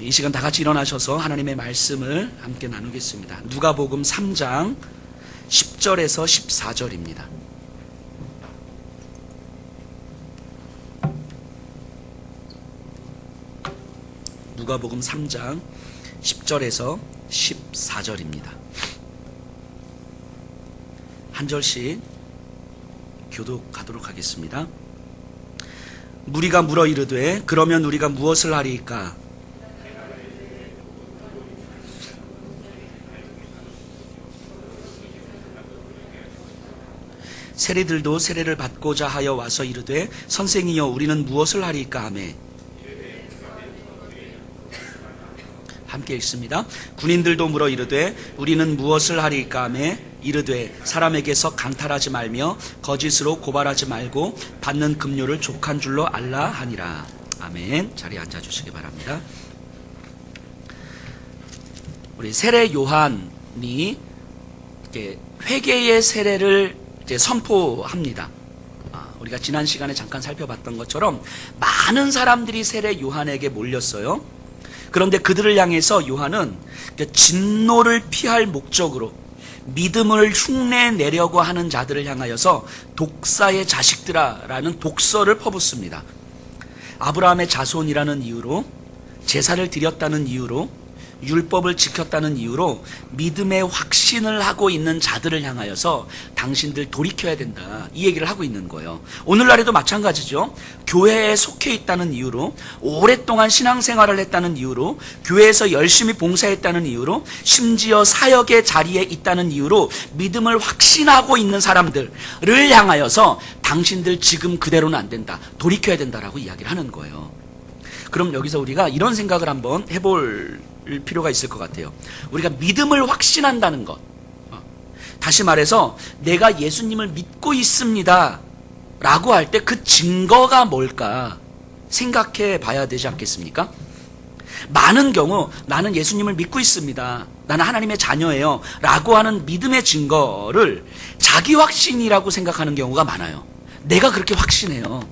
이 시간 다 같이 일어나셔서 하나님의 말씀을 함께 나누겠습니다. 누가복음 3장 10절에서 14절입니다. 누가복음 3장 10절에서 14절입니다. 한 절씩 교독하도록 하겠습니다. 무리가 물어 이르되 그러면 우리가 무엇을 하리이까? 세리들도 세례를 받고자 하여 와서 이르되 선생이여 우리는 무엇을 하리이까 하매. 함께 읽습니다. 군인들도 물어 이르되 우리는 무엇을 하리이까 하매 이르되 사람에게서 강탈하지 말며 거짓으로 고발하지 말고 받는 급료를 족한 줄로 알라 하니라. 아멘. 자리에 앉아주시기 바랍니다. 우리 세례 요한이 회개의 세례를 선포합니다. 우리가 지난 시간에 잠깐 살펴봤던 것처럼 많은 사람들이 세례 요한에게 몰렸어요. 그런데 그들을 향해서 요한은 진노를 피할 목적으로 믿음을 흉내내려고 하는 자들을 향하여서 독사의 자식들아 라는 독서를 퍼붓습니다. 아브라함의 자손이라는 이유로, 제사를 드렸다는 이유로, 율법을 지켰다는 이유로 믿음의 확신을 하고 있는 자들을 향하여서 당신들 돌이켜야 된다, 이 얘기를 하고 있는 거예요. 오늘날에도 마찬가지죠. 교회에 속해 있다는 이유로, 오랫동안 신앙생활을 했다는 이유로, 교회에서 열심히 봉사했다는 이유로, 심지어 사역의 자리에 있다는 이유로 믿음을 확신하고 있는 사람들을 향하여서 당신들 지금 그대로는 안 된다, 돌이켜야 된다라고 이야기를 하는 거예요. 그럼 여기서 우리가 이런 생각을 한번 해볼 필요가 있을 것 같아요. 우리가 믿음을 확신한다는 것, 다시 말해서 내가 예수님을 믿고 있습니다 라고 할 때 그 증거가 뭘까 생각해 봐야 되지 않겠습니까? 많은 경우 나는 예수님을 믿고 있습니다, 나는 하나님의 자녀예요 라고 하는 믿음의 증거를 자기 확신이라고 생각하는 경우가 많아요. 내가 그렇게 확신해요,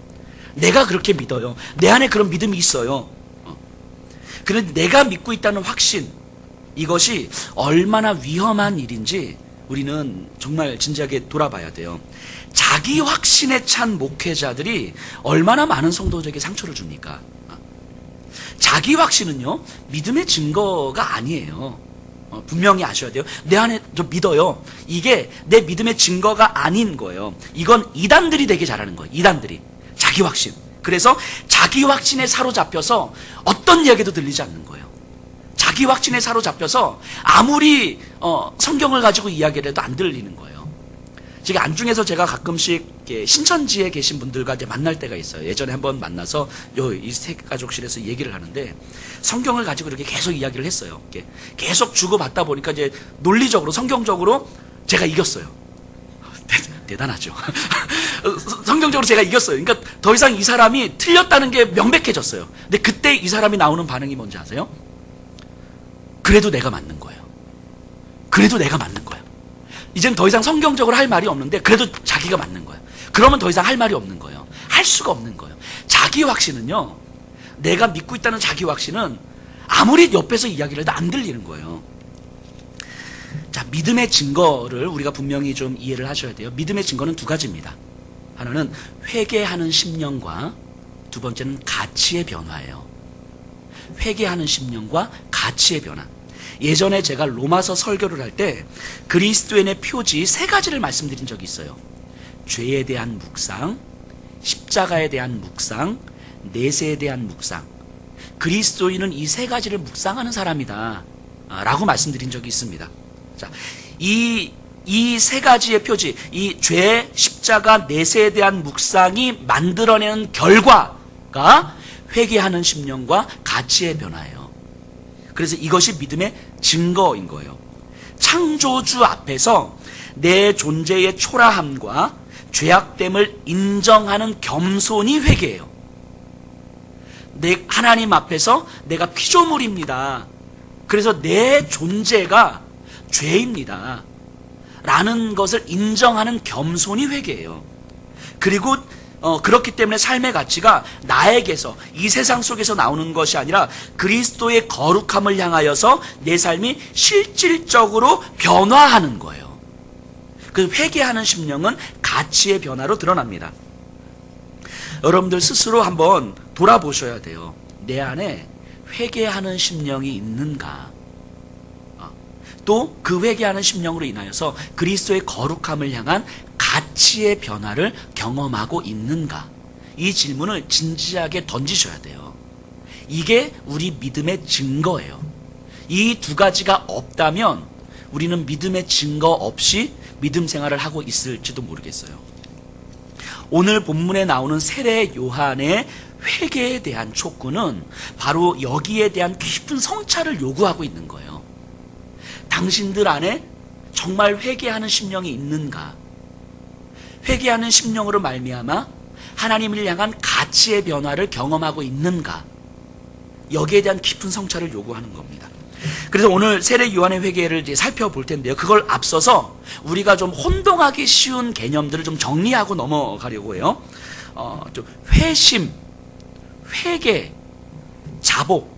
내가 그렇게 믿어요, 내 안에 그런 믿음이 있어요. 그런데 내가 믿고 있다는 확신, 이것이 얼마나 위험한 일인지 우리는 정말 진지하게 돌아봐야 돼요. 자기 확신에 찬 목회자들이 얼마나 많은 성도들에게 상처를 줍니까? 자기 확신은요, 믿음의 증거가 아니에요. 분명히 아셔야 돼요. 내 안에 저 믿어요, 이게 내 믿음의 증거가 아닌 거예요. 이건 이단들이 되게 잘하는 거예요. 이단들이 자기 확신. 그래서 자기 확신에 사로잡혀서 어떤 이야기도 들리지 않는 거예요. 자기 확신에 사로잡혀서 아무리 성경을 가지고 이야기를 해도 안 들리는 거예요. 제가 안중에서 제가 가끔씩 신천지에 계신 분들과 이제 만날 때가 있어요. 예전에 한번 만나서 이 색가족실에서 얘기를 하는데 성경을 가지고 이렇게 계속 이야기를 했어요. 계속 주고받다 보니까 이제 논리적으로, 성경적으로 제가 이겼어요. 대단하죠. 성경적으로 제가 이겼어요. 그러니까 더 이상 이 사람이 틀렸다는 게 명백해졌어요. 근데 그때 이 사람이 나오는 반응이 뭔지 아세요? 그래도 내가 맞는 거예요. 그래도 내가 맞는 거예요. 이젠 더 이상 성경적으로 할 말이 없는데 그래도 자기가 맞는 거예요. 그러면 더 이상 할 말이 없는 거예요. 할 수가 없는 거예요. 자기 확신은요, 내가 믿고 있다는 자기 확신은 아무리 옆에서 이야기를 해도 안 들리는 거예요. 자, 믿음의 증거를 우리가 분명히 좀 이해를 하셔야 돼요. 믿음의 증거는 두 가지입니다. 하나는 회개하는 심령과 두 번째는 가치의 변화예요. 회개하는 심령과 가치의 변화. 예전에 제가 로마서 설교를 할 때 그리스도인의 표지 세 가지를 말씀드린 적이 있어요. 죄에 대한 묵상, 십자가에 대한 묵상, 내세에 대한 묵상. 그리스도인은 이 세 가지를 묵상하는 사람이다 라고 말씀드린 적이 있습니다. 자, 이 세 가지의 표지, 이 죄, 십자가, 내세에 대한 묵상이 만들어내는 결과가 회개하는 심령과 가치의 변화예요. 그래서 이것이 믿음의 증거인 거예요. 창조주 앞에서 내 존재의 초라함과 죄악됨을 인정하는 겸손이 회개예요. 하나님 앞에서 내가 피조물입니다, 그래서 내 존재가 죄입니다 라는 것을 인정하는 겸손이 회개예요. 그리고 그렇기 때문에 삶의 가치가 나에게서, 이 세상 속에서 나오는 것이 아니라 그리스도의 거룩함을 향하여서 내 삶이 실질적으로 변화하는 거예요. 그 회개하는 심령은 가치의 변화로 드러납니다. 여러분들 스스로 한번 돌아보셔야 돼요. 내 안에 회개하는 심령이 있는가? 또 그 회개하는 심령으로 인하여서 그리스도의 거룩함을 향한 가치의 변화를 경험하고 있는가? 이 질문을 진지하게 던지셔야 돼요. 이게 우리 믿음의 증거예요. 이 두 가지가 없다면 우리는 믿음의 증거 없이 믿음 생활을 하고 있을지도 모르겠어요. 오늘 본문에 나오는 세례 요한의 회개에 대한 촉구는 바로 여기에 대한 깊은 성찰을 요구하고 있는 거예요. 당신들 안에 정말 회개하는 심령이 있는가? 회개하는 심령으로 말미암아 하나님을 향한 가치의 변화를 경험하고 있는가? 여기에 대한 깊은 성찰을 요구하는 겁니다. 그래서 오늘 세례 요한의 회개를 이제 살펴볼 텐데요. 그걸 앞서서 우리가 좀 혼동하기 쉬운 개념들을 좀 정리하고 넘어가려고 해요. 좀 회심, 회개, 자복.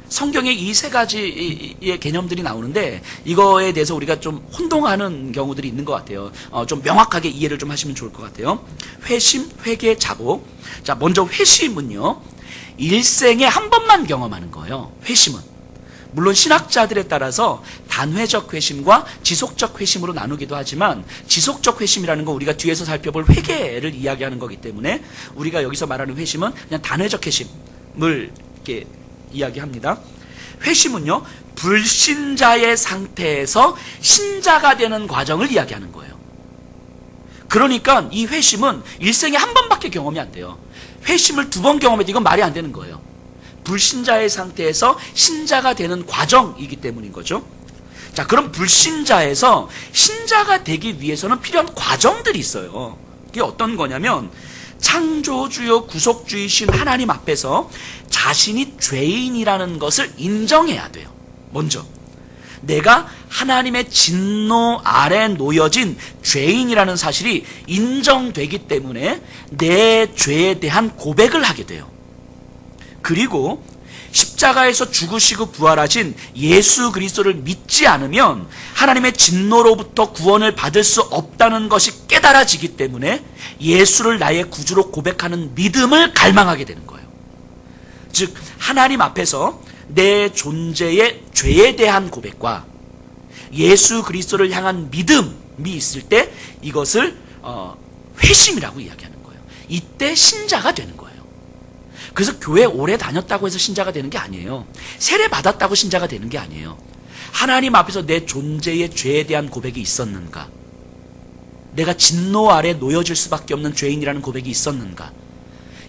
성경에 이 세 가지의 개념들이 나오는데 이거에 대해서 우리가 좀 혼동하는 경우들이 있는 것 같아요. 좀 명확하게 이해를 좀 하시면 좋을 것 같아요. 회심, 회개, 자복. 자, 먼저 회심은요, 일생에 한 번만 경험하는 거예요. 회심은. 물론 신학자들에 따라서 단회적 회심과 지속적 회심으로 나누기도 하지만 지속적 회심이라는 건 우리가 뒤에서 살펴볼 회개를 이야기하는 거기 때문에 우리가 여기서 말하는 회심은 그냥 단회적 회심을 이렇게 이야기합니다. 회심은요, 불신자의 상태에서 신자가 되는 과정을 이야기하는 거예요. 그러니까 이 회심은 일생에 한 번밖에 경험이 안 돼요. 회심을 두 번 경험해도 이건 말이 안 되는 거예요. 불신자의 상태에서 신자가 되는 과정이기 때문인 거죠. 자, 그럼 불신자에서 신자가 되기 위해서는 필요한 과정들이 있어요. 그게 어떤 거냐면 창조주요 구속주이신 하나님 앞에서 자신이 죄인이라는 것을 인정해야 돼요. 먼저 내가 하나님의 진노 아래 놓여진 죄인이라는 사실이 인정되기 때문에 내 죄에 대한 고백을 하게 돼요. 그리고 십자가에서 죽으시고 부활하신 예수 그리스도를 믿지 않으면 하나님의 진노로부터 구원을 받을 수 없다는 것이 깨달아지기 때문에 예수를 나의 구주로 고백하는 믿음을 갈망하게 되는 거예요. 즉 하나님 앞에서 내 존재의 죄에 대한 고백과 예수 그리스도를 향한 믿음이 있을 때 이것을 회심이라고 이야기하는 거예요. 이때 신자가 되는 거예요. 그래서 교회 오래 다녔다고 해서 신자가 되는 게 아니에요. 세례 받았다고 신자가 되는 게 아니에요. 하나님 앞에서 내 존재의 죄에 대한 고백이 있었는가? 내가 진노 아래 놓여질 수밖에 없는 죄인이라는 고백이 있었는가?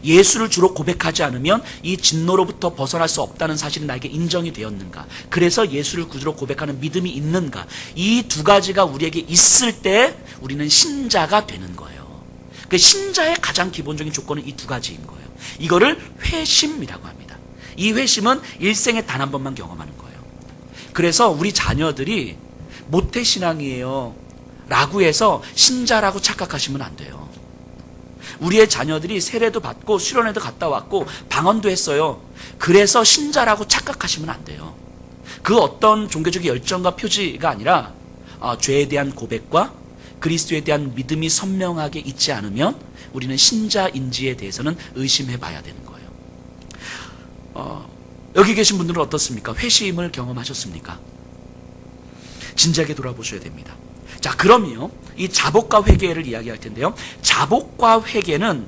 예수를 주로 고백하지 않으면 이 진노로부터 벗어날 수 없다는 사실이 나에게 인정이 되었는가? 그래서 예수를 구주로 고백하는 믿음이 있는가? 이 두 가지가 우리에게 있을 때 우리는 신자가 되는 거예요. 그 신자의 가장 기본적인 조건은 이 두 가지인 거예요. 이거를 회심이라고 합니다. 이 회심은 일생에 단 한 번만 경험하는 거예요. 그래서 우리 자녀들이 모태신앙이에요 라고 해서 신자라고 착각하시면 안 돼요. 우리의 자녀들이 세례도 받고 수련회도 갔다 왔고 방언도 했어요. 그래서 신자라고 착각하시면 안 돼요. 그 어떤 종교적인 열정과 표지가 아니라 죄에 대한 고백과 그리스도에 대한 믿음이 선명하게 있지 않으면 우리는 신자인지에 대해서는 의심해 봐야 되는 거예요. 여기 계신 분들은 어떻습니까? 회심을 경험하셨습니까? 진지하게 돌아보셔야 됩니다. 자, 그럼요, 이 자복과 회개를 이야기할 텐데요. 자복과 회개는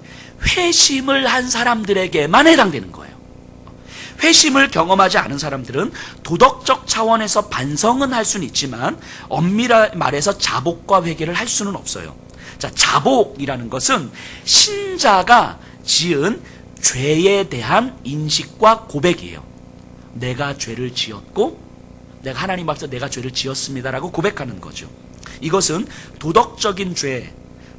회심을 한 사람들에게만 해당되는 거예요. 회심을 경험하지 않은 사람들은 도덕적 차원에서 반성은 할 수는 있지만 엄밀히 말해서 자복과 회개를 할 수는 없어요. 자, 자복이라는 것은 신자가 지은 죄에 대한 인식과 고백이에요. 내가 죄를 지었고 내가 하나님 앞에서 내가 죄를 지었습니다라고 고백하는 거죠. 이것은 도덕적인 죄,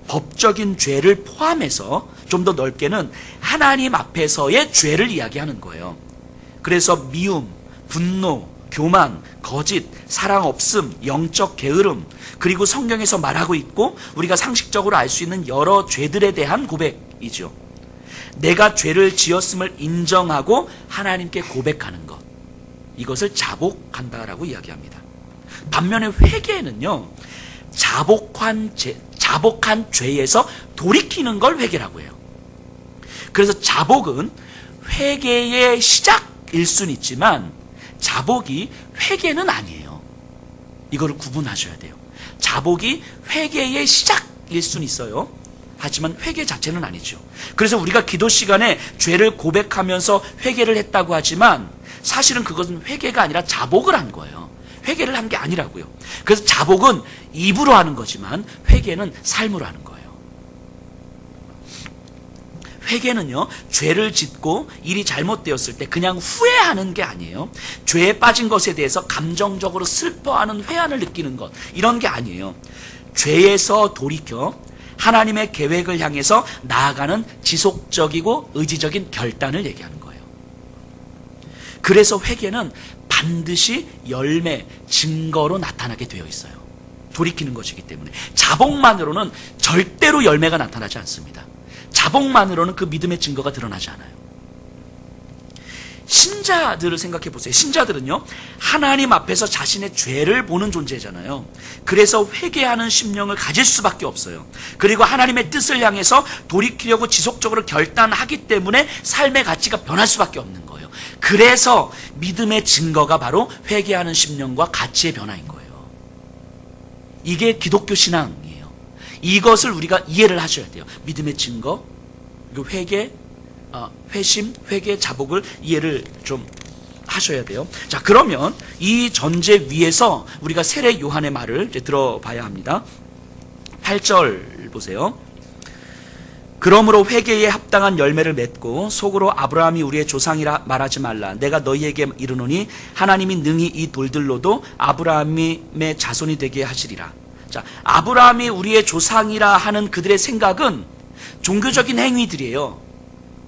법적인 죄를 포함해서 좀 더 넓게는 하나님 앞에서의 죄를 이야기하는 거예요. 그래서 미움, 분노, 교만, 거짓, 사랑 없음, 영적 게으름, 그리고 성경에서 말하고 있고 우리가 상식적으로 알 수 있는 여러 죄들에 대한 고백, 자복이죠. 내가 죄를 지었음을 인정하고 하나님께 고백하는 것, 이것을 자복한다라고 이야기합니다. 반면에 회개는요, 자복한 죄에서 돌이키는 걸 회개라고 해요. 그래서 자복은 회개의 시작일 수는 있지만 자복이 회개는 아니에요. 이거를 구분하셔야 돼요. 자복이 회개의 시작일 수는 있어요. 하지만 회개 자체는 아니죠. 그래서 우리가 기도 시간에 죄를 고백하면서 회개를 했다고 하지만 사실은 그것은 회개가 아니라 자복을 한 거예요. 회개를 한 게 아니라고요. 그래서 자복은 입으로 하는 거지만 회개는 삶으로 하는 거예요. 회개는요, 죄를 짓고 일이 잘못되었을 때 그냥 후회하는 게 아니에요. 죄에 빠진 것에 대해서 감정적으로 슬퍼하는 회한을 느끼는 것, 이런 게 아니에요. 죄에서 돌이켜 하나님의 계획을 향해서 나아가는 지속적이고 의지적인 결단을 얘기하는 거예요. 그래서 회개는 반드시 열매, 증거로 나타나게 되어 있어요. 돌이키는 것이기 때문에. 자복만으로는 절대로 열매가 나타나지 않습니다. 자복만으로는 그 믿음의 증거가 드러나지 않아요. 신자들을 생각해 보세요. 신자들은요, 하나님 앞에서 자신의 죄를 보는 존재잖아요. 그래서 회개하는 심령을 가질 수밖에 없어요. 그리고 하나님의 뜻을 향해서 돌이키려고 지속적으로 결단하기 때문에 삶의 가치가 변할 수밖에 없는 거예요. 그래서 믿음의 증거가 바로 회개하는 심령과 가치의 변화인 거예요. 이게 기독교 신앙이에요. 이것을 우리가 이해를 하셔야 돼요. 믿음의 증거, 그리고 회개, 회심, 회개, 자복을 이해를 좀 하셔야 돼요. 자, 그러면 이 전제 위에서 우리가 세례 요한의 말을 이제 들어봐야 합니다. 8절 보세요. 그러므로 회개에 합당한 열매를 맺고 속으로 아브라함이 우리의 조상이라 말하지 말라. 내가 너희에게 이르노니 하나님이 능히 이 돌들로도 아브라함의 자손이 되게 하시리라. 자, 아브라함이 우리의 조상이라 하는 그들의 생각은 종교적인 행위들이에요.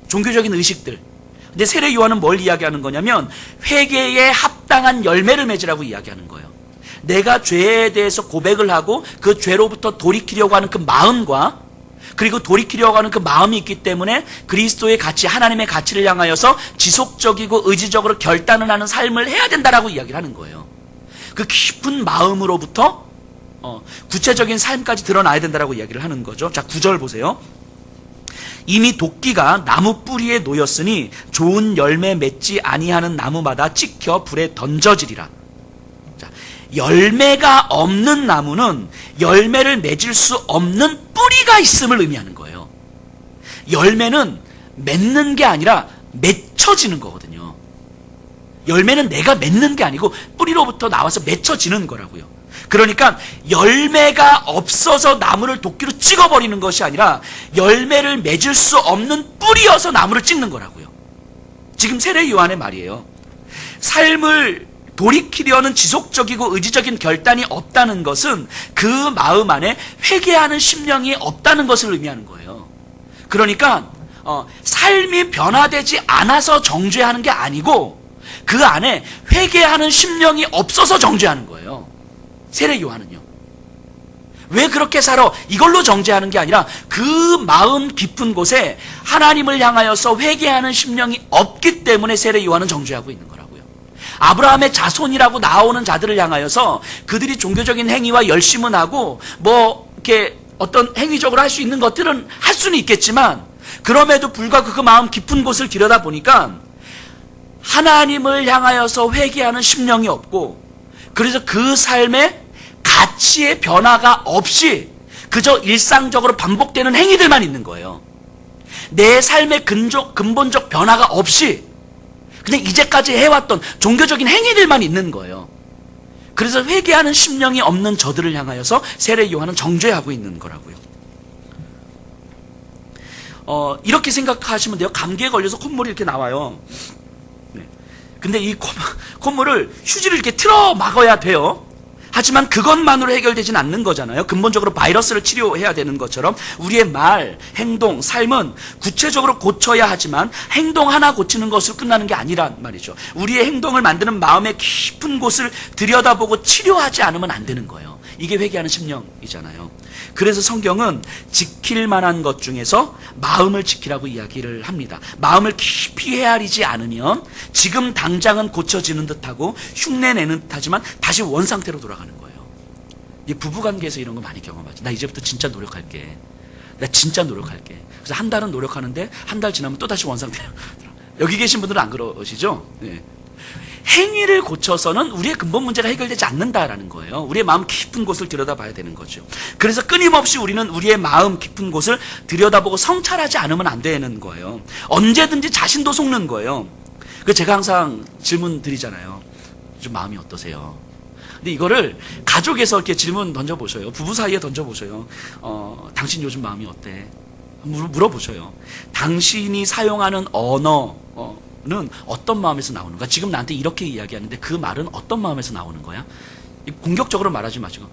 종교적인 의식들. 근데 세례 요한은 뭘 이야기하는 거냐면 회개에 합당한 열매를 맺으라고 이야기하는 거예요. 내가 죄에 대해서 고백을 하고 그 죄로부터 돌이키려고 하는 그 마음과, 그리고 돌이키려고 하는 그 마음이 있기 때문에 그리스도의 가치, 하나님의 가치를 향하여서 지속적이고 의지적으로 결단을 하는 삶을 해야 된다라고 이야기를 하는 거예요. 그 깊은 마음으로부터 구체적인 삶까지 드러나야 된다라고 이야기를 하는 거죠. 자, 9절 보세요. 이미 도끼가 나무 뿌리에 놓였으니 좋은 열매 맺지 아니하는 나무마다 찍혀 불에 던져지리라. 자, 열매가 없는 나무는 열매를 맺을 수 없는 뿌리가 있음을 의미하는 거예요. 열매는 맺는 게 아니라 맺혀지는 거거든요. 열매는 내가 맺는 게 아니고 뿌리로부터 나와서 맺혀지는 거라고요. 그러니까 열매가 없어서 나무를 도끼로 찍어버리는 것이 아니라 열매를 맺을 수 없는 뿌리여서 나무를 찍는 거라고요. 지금 세례 요한의 말이에요. 삶을 돌이키려는 지속적이고 의지적인 결단이 없다는 것은 그 마음 안에 회개하는 심령이 없다는 것을 의미하는 거예요. 그러니까 삶이 변화되지 않아서 정죄하는 게 아니고 그 안에 회개하는 심령이 없어서 정죄하는 거예요. 세례 요한은요. 왜 그렇게 살아? 이걸로 정죄하는 게 아니라 그 마음 깊은 곳에 하나님을 향하여서 회개하는 심령이 없기 때문에 세례 요한은 정죄하고 있는 거라고요. 아브라함의 자손이라고 나오는 자들을 향하여서 그들이 종교적인 행위와 열심은 하고 이렇게 어떤 행위적으로 할 수 있는 것들은 할 수는 있겠지만 그럼에도 불구하고 그 마음 깊은 곳을 들여다보니까 하나님을 향하여서 회개하는 심령이 없고, 그래서 그 삶에 가치의 변화가 없이 그저 일상적으로 반복되는 행위들만 있는 거예요. 내 삶의 근본적 변화가 없이 그냥 이제까지 해왔던 종교적인 행위들만 있는 거예요. 그래서 회개하는 심령이 없는 저들을 향하여서 세례 요한은 정죄하고 있는 거라고요. 이렇게 생각하시면 돼요. 감기에 걸려서 콧물이 이렇게 나와요. 네. 근데 이 콧물을 휴지를 이렇게 틀어 막아야 돼요. 하지만 그것만으로 해결되지는 않는 거잖아요. 근본적으로 바이러스를 치료해야 되는 것처럼 우리의 말, 행동, 삶은 구체적으로 고쳐야 하지만 행동 하나 고치는 것으로 끝나는 게 아니란 말이죠. 우리의 행동을 만드는 마음의 깊은 곳을 들여다보고 치료하지 않으면 안 되는 거예요. 이게 회개하는 심령이잖아요. 그래서 성경은 지킬 만한 것 중에서 마음을 지키라고 이야기를 합니다. 마음을 깊이 헤아리지 않으면 지금 당장은 고쳐지는 듯하고 흉내내는 듯하지만 다시 원상태로 돌아가는 거예요. 이 부부관계에서 이런 거 많이 경험하죠. 나 이제부터 진짜 노력할게. 나 진짜 노력할게. 그래서 한 달은 노력하는데 한 달 지나면 또 다시 원상태로 여기 계신 분들은 안 그러시죠? 네. 행위를 고쳐서는 우리의 근본 문제가 해결되지 않는다라는 거예요. 우리의 마음 깊은 곳을 들여다봐야 되는 거죠. 그래서 끊임없이 우리는 우리의 마음 깊은 곳을 들여다보고 성찰하지 않으면 안 되는 거예요. 언제든지 자신도 속는 거예요. 그 제가 항상 질문 드리잖아요. 좀 마음이 어떠세요? 근데 이거를 가족에서 이렇게 질문 던져보셔요. 부부 사이에 던져보셔요. 당신 요즘 마음이 어때? 물어보셔요. 당신이 사용하는 언어는 어떤 마음에서 나오는가? 지금 나한테 이렇게 이야기하는데 그 말은 어떤 마음에서 나오는 거야? 공격적으로 말하지 마시고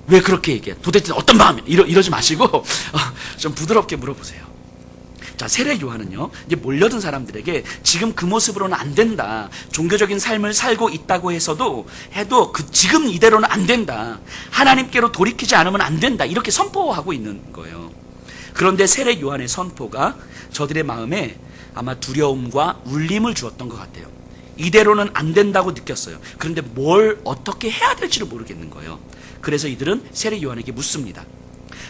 왜 그렇게 얘기해? 도대체 어떤 마음이야? 이러지 마시고 좀 부드럽게 물어보세요. 자, 세례 요한은요, 이제 몰려든 사람들에게 지금 그 모습으로는 안 된다. 종교적인 삶을 살고 있다고 해도 지금 이대로는 안 된다. 하나님께로 돌이키지 않으면 안 된다. 이렇게 선포하고 있는 거예요. 그런데 세례 요한의 선포가 저들의 마음에 아마 두려움과 울림을 주었던 것 같아요. 이대로는 안 된다고 느꼈어요. 그런데 뭘 어떻게 해야 될지를 모르겠는 거예요. 그래서 이들은 세례 요한에게 묻습니다.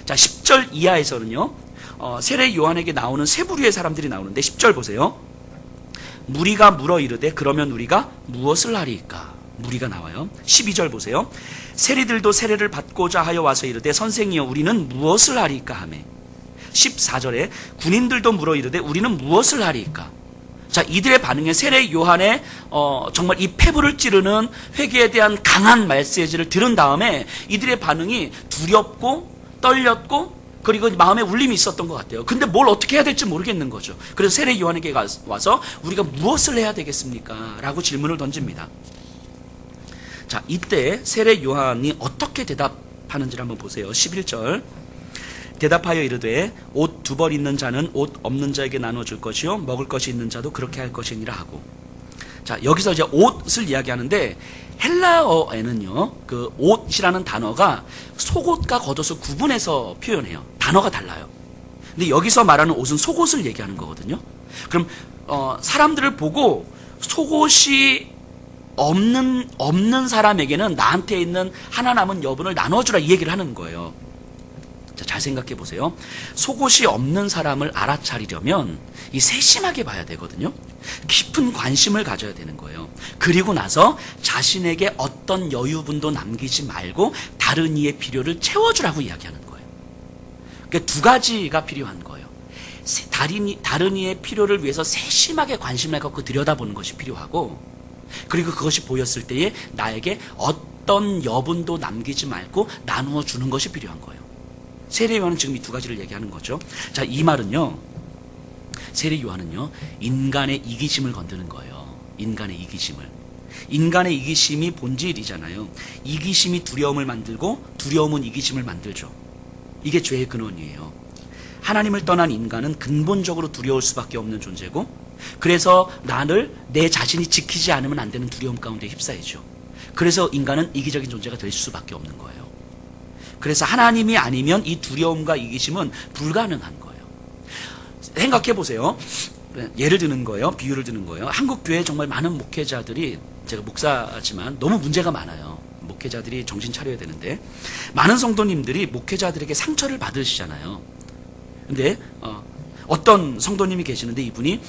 자, 10절 이하에서는요, 세례 요한에게 나오는 세 부류의 사람들이 나오는데 10절 보세요. 무리가 물어 이르되 그러면 우리가 무엇을 하리이까? 무리가 나와요. 12절 보세요. 세리들도 세례를 받고자 하여 와서 이르되 선생이여 우리는 무엇을 하리이까 하매. 14절에 군인들도 물어 이르되 우리는 무엇을 하리이까? 자, 이들의 반응에 세례 요한의 정말 이 폐부를 찌르는 회개에 대한 강한 메시지를 들은 다음에 이들의 반응이 두렵고 떨렸고 그리고 마음에 울림이 있었던 것 같아요. 근데 뭘 어떻게 해야 될지 모르겠는 거죠. 그래서 세례 요한에게 와서 우리가 무엇을 해야 되겠습니까? 라고 질문을 던집니다. 자, 이때 세례 요한이 어떻게 대답하는지를 한번 보세요. 11절. 대답하여 이르되 옷 두 벌 있는 자는 옷 없는 자에게 나눠줄 것이요 먹을 것이 있는 자도 그렇게 할 것이니라 하고. 자, 여기서 이제 옷을 이야기하는데 헬라어에는요, 그 옷이라는 단어가 속옷과 겉옷을 구분해서 표현해요. 단어가 달라요. 근데 여기서 말하는 옷은 속옷을 얘기하는 거거든요. 그럼 사람들을 보고 속옷이 없는 사람에게는 나한테 있는 하나 남은 여분을 나눠주라 이 얘기를 하는 거예요. 자, 잘 생각해 보세요. 속옷이 없는 사람을 알아차리려면 이 세심하게 봐야 되거든요. 깊은 관심을 가져야 되는 거예요. 그리고 나서 자신에게 어떤 여유분도 남기지 말고 다른 이의 필요를 채워주라고 이야기하는 거예요. 그러니까 두 가지가 필요한 거예요. 다른 이의 필요를 위해서 세심하게 관심을 갖고 들여다보는 것이 필요하고, 그리고 그것이 보였을 때에 나에게 어떤 여분도 남기지 말고 나누어 주는 것이 필요한 거예요. 세례 요한은 지금 이 두 가지를 얘기하는 거죠. 자, 이 말은요, 세례 요한은요, 인간의 이기심을 건드는 거예요. 인간의 이기심을. 인간의 이기심이 본질이잖아요. 이기심이 두려움을 만들고 두려움은 이기심을 만들죠. 이게 죄의 근원이에요. 하나님을 떠난 인간은 근본적으로 두려울 수밖에 없는 존재고, 그래서 나를 내 자신이 지키지 않으면 안 되는 두려움 가운데 휩싸이죠. 그래서 인간은 이기적인 존재가 될 수밖에 없는 거예요. 그래서 하나님이 아니면 이 두려움과 이기심은 불가능한 거예요. 생각해 보세요. 예를 드는 거예요. 비유를 드는 거예요. 한국 교회에 정말 많은 목회자들이, 제가 목사지만 너무 문제가 많아요. 목회자들이 정신 차려야 되는데, 많은 성도님들이 목회자들에게 상처를 받으시잖아요. 근데 어떤 성도님이 계시는데 이분이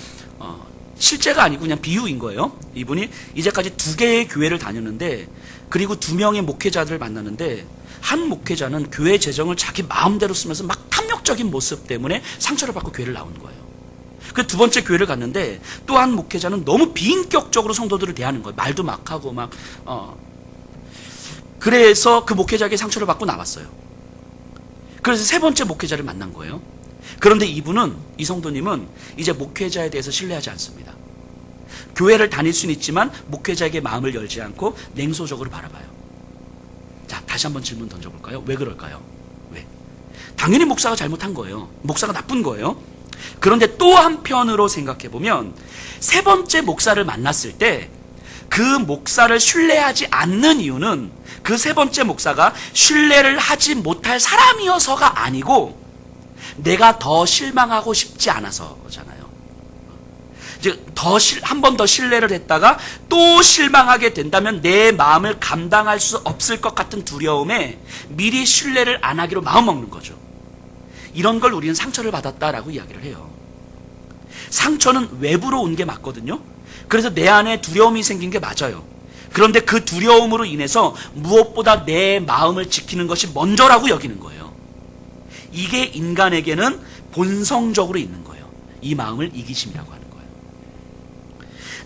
실제가 아니고 그냥 비유인 거예요. 이분이 이제까지 2개의 교회를 다녔는데, 그리고 2명의 목회자들을 만났는데, 한 목회자는 교회 재정을 자기 마음대로 쓰면서 막 탐욕적인 모습 때문에 상처를 받고 교회를 나온 거예요. 그 두 번째 교회를 갔는데 또 한 목회자는 너무 비인격적으로 성도들을 대하는 거예요. 말도 막 하고 그래서 그 목회자에게 상처를 받고 나왔어요. 그래서 세 번째 목회자를 만난 거예요. 그런데 이 성도님은 이제 목회자에 대해서 신뢰하지 않습니다. 교회를 다닐 수는 있지만 목회자에게 마음을 열지 않고 냉소적으로 바라봐요. 자, 다시 한번 질문 던져볼까요? 왜 그럴까요? 왜? 당연히 목사가 잘못한 거예요. 목사가 나쁜 거예요. 그런데 또 한편으로 생각해보면 세 번째 목사를 만났을 때 그 목사를 신뢰하지 않는 이유는 그 세 번째 목사가 신뢰를 하지 못할 사람이어서가 아니고 내가 더 실망하고 싶지 않아서잖아요. 한 번 더 신뢰를 했다가 또 실망하게 된다면 내 마음을 감당할 수 없을 것 같은 두려움에 미리 신뢰를 안 하기로 마음먹는 거죠. 이런 걸 우리는 상처를 받았다라고 이야기를 해요. 상처는 외부로 온 게 맞거든요. 그래서 내 안에 두려움이 생긴 게 맞아요. 그런데 그 두려움으로 인해서 무엇보다 내 마음을 지키는 것이 먼저라고 여기는 거예요. 이게 인간에게는 본성적으로 있는 거예요. 이 마음을 이기심이라고 하는 거예요.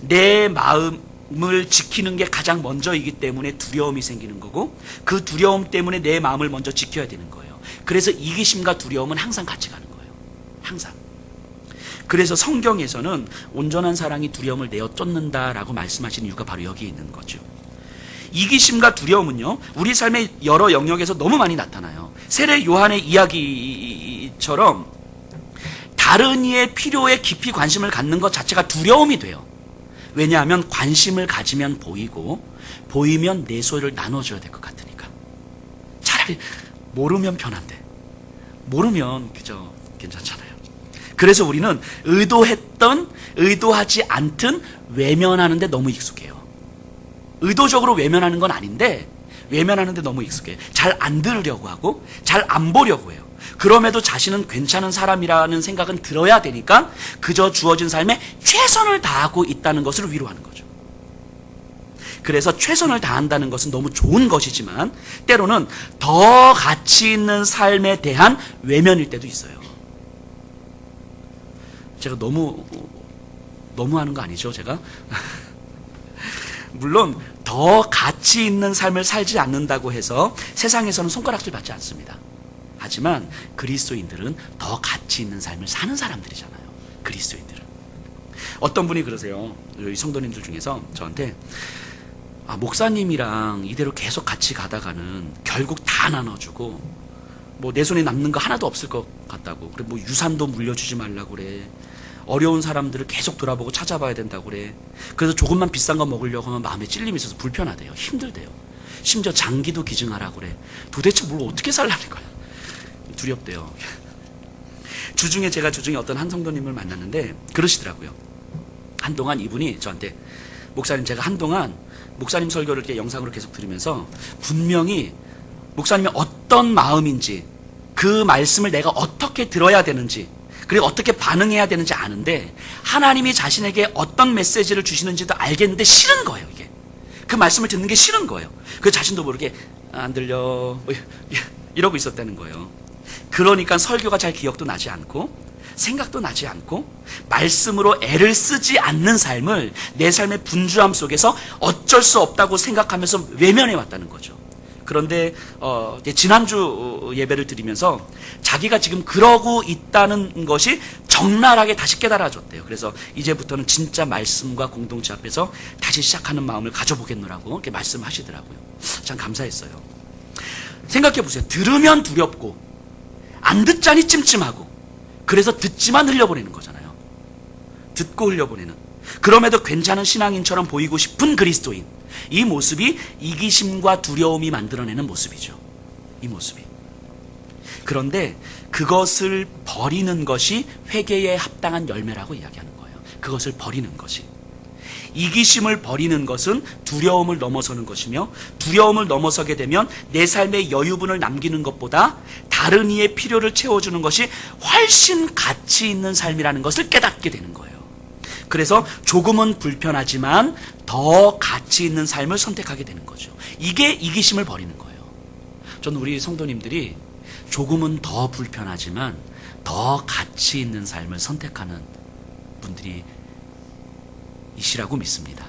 내 마음을 지키는 게 가장 먼저이기 때문에 두려움이 생기는 거고, 그 두려움 때문에 내 마음을 먼저 지켜야 되는 거예요. 그래서 이기심과 두려움은 항상 같이 가는 거예요. 항상. 그래서 성경에서는 온전한 사랑이 두려움을 내어 쫓는다라고 말씀하시는 이유가 바로 여기에 있는 거죠. 이기심과 두려움은요, 우리 삶의 여러 영역에서 너무 많이 나타나요. 세례 요한의 이야기처럼 다른 이의 필요에 깊이 관심을 갖는 것 자체가 두려움이 돼요. 왜냐하면 관심을 가지면 보이고, 보이면 내 소유를 나눠줘야 될 것 같으니까. 차라리 모르면 편한데, 모르면 그저 괜찮잖아요. 그래서 우리는 의도했던 의도하지 않든 외면하는데 너무 익숙해요. 의도적으로 외면하는 건 아닌데 외면하는데 너무 익숙해요. 잘 안 들으려고 하고 잘 안 보려고 해요. 그럼에도 자신은 괜찮은 사람이라는 생각은 들어야 되니까 그저 주어진 삶에 최선을 다하고 있다는 것을 위로하는 거죠. 그래서 최선을 다한다는 것은 너무 좋은 것이지만 때로는 더 가치 있는 삶에 대한 외면일 때도 있어요. 제가 너무 하는 거 아니죠, 제가? 물론 더 가치 있는 삶을 살지 않는다고 해서 세상에서는 손가락질 받지 않습니다. 하지만 그리스도인들은 더 가치 있는 삶을 사는 사람들이잖아요. 그리스도인들은. 어떤 분이 그러세요. 여기 성도님들 중에서 저한테 목사님이랑 이대로 계속 같이 가다가는 결국 다 나눠주고 뭐 내 손에 남는 거 하나도 없을 것 같다고. 그래 뭐 유산도 물려주지 말라고 그래. 어려운 사람들을 계속 돌아보고 찾아봐야 된다고 그래. 그래서 조금만 비싼 거 먹으려고 하면 마음에 찔림이 있어서 불편하대요. 힘들대요. 심지어 장기도 기증하라고 그래. 도대체 뭘 어떻게 살라는 거야. 두렵대요. 주중에 어떤 한 성도님을 만났는데 그러시더라고요. 한동안 이분이 저한테 목사님, 제가 한동안 목사님 설교를 이렇게 영상으로 계속 들으면서 분명히 목사님의 어떤 마음인지, 그 말씀을 내가 어떻게 들어야 되는지, 그리고 어떻게 반응해야 되는지 아는데 하나님이 자신에게 어떤 메시지를 주시는지도 알겠는데 싫은 거예요. 이게 그 말씀을 듣는 게 싫은 거예요. 그 자신도 모르게 안 들려 이러고 있었다는 거예요. 그러니까 설교가 잘 기억도 나지 않고 생각도 나지 않고 말씀으로 애를 쓰지 않는 삶을 내 삶의 분주함 속에서 어쩔 수 없다고 생각하면서 외면해 왔다는 거죠. 그런데 지난주 예배를 드리면서 자기가 지금 그러고 있다는 것이 적나라하게 다시 깨달아졌대요. 그래서 이제부터는 진짜 말씀과 공동체 앞에서 다시 시작하는 마음을 가져보겠노라고 이렇게 말씀하시더라고요. 참 감사했어요. 생각해 보세요. 들으면 두렵고 안 듣자니 찜찜하고 그래서 듣지만 흘려보내는 거잖아요. 듣고 흘려보내는. 그럼에도 괜찮은 신앙인처럼 보이고 싶은 그리스도인. 이 모습이 이기심과 두려움이 만들어내는 모습이죠. 이 모습이. 그런데 그것을 버리는 것이 회개에 합당한 열매라고 이야기하는 거예요. 그것을 버리는 것이. 이기심을 버리는 것은 두려움을 넘어서는 것이며, 두려움을 넘어서게 되면 내 삶의 여유분을 남기는 것보다 다른 이의 필요를 채워주는 것이 훨씬 가치 있는 삶이라는 것을 깨닫게 되는 거예요. 그래서 조금은 불편하지만 더 가치 있는 삶을 선택하게 되는 거죠. 이게 이기심을 버리는 거예요. 저는 우리 성도님들이 조금은 더 불편하지만 더 가치 있는 삶을 선택하는 분들이 이시라고 믿습니다.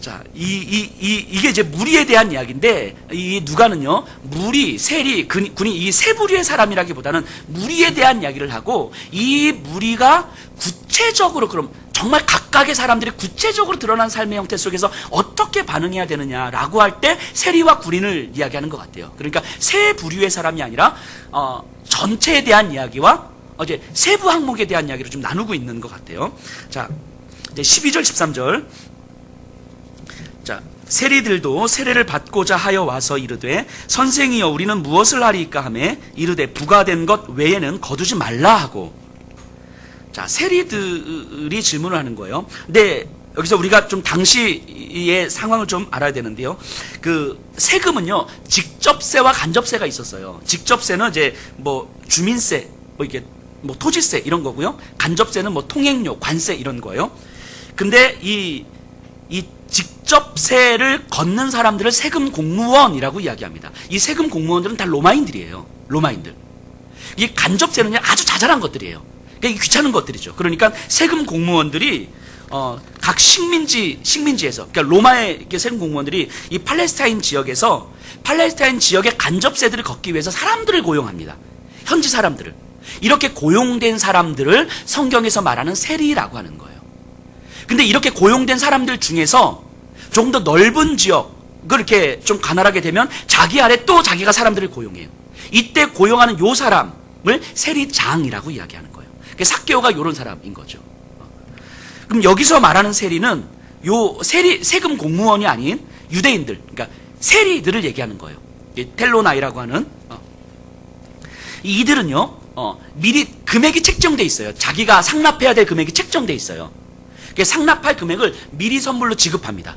자, 이게 이제 무리에 대한 이야기인데, 이 누가는요, 무리, 세리, 군이 이 세 부류의 사람이라기보다는 무리에 대한 이야기를 하고, 이 무리가 구체적으로 그럼 정말 각각의 사람들이 구체적으로 드러난 삶의 형태 속에서 어떻게 반응해야 되느냐라고 할 때 세리와 군인을 이야기하는 것 같아요. 그러니까 세 부류의 사람이 아니라 전체에 대한 이야기와 어제 세부 항목에 대한 이야기를 좀 나누고 있는 것 같아요. 자, 이제 12절 13절. 자, 세리들도 세례를 받고자 하여 와서 이르되 선생이여 우리는 무엇을 하리이까 하매 이르되 부과된 것 외에는 거두지 말라 하고. 자, 세리들이 질문을 하는 거예요. 근데 여기서 우리가 좀 당시의 상황을 좀 알아야 되는데요. 그 세금은요, 직접세와 간접세가 있었어요. 직접세는 이제 뭐 주민세, 뭐 이게 뭐 토지세 이런 거고요. 간접세는 뭐 통행료, 관세 이런 거예요. 근데 이 직접세를 걷는 사람들을 세금 공무원이라고 이야기합니다. 이 세금 공무원들은 다 로마인들이에요. 로마인들. 이 간접세는 아주 자잘한 것들이에요. 그러니까 귀찮은 것들이죠. 그러니까 세금 공무원들이 각 식민지에서, 그러니까 로마의 세금 공무원들이 이 팔레스타인 지역에서 팔레스타인 지역의 간접세들을 걷기 위해서 사람들을 고용합니다. 현지 사람들을. 이렇게 고용된 사람들을 성경에서 말하는 세리라고 하는 거예요. 근데 이렇게 고용된 사람들 중에서 조금 더 넓은 지역을 이렇게 좀 가난하게 되면 자기 아래 또 자기가 사람들을 고용해요. 이때 고용하는 요 사람을 세리장이라고 이야기하는 거예요. 삭개오가 이런 사람인 거죠. 그럼 여기서 말하는 세리는 요 세금 공무원이 아닌 유대인들, 그러니까 세리들을 얘기하는 거예요. 텔로나이라고 하는 이들은요, 미리 금액이 책정돼 있어요. 자기가 상납해야 될 금액이 책정돼 있어요. 상납할 금액을 미리 선물로 지급합니다.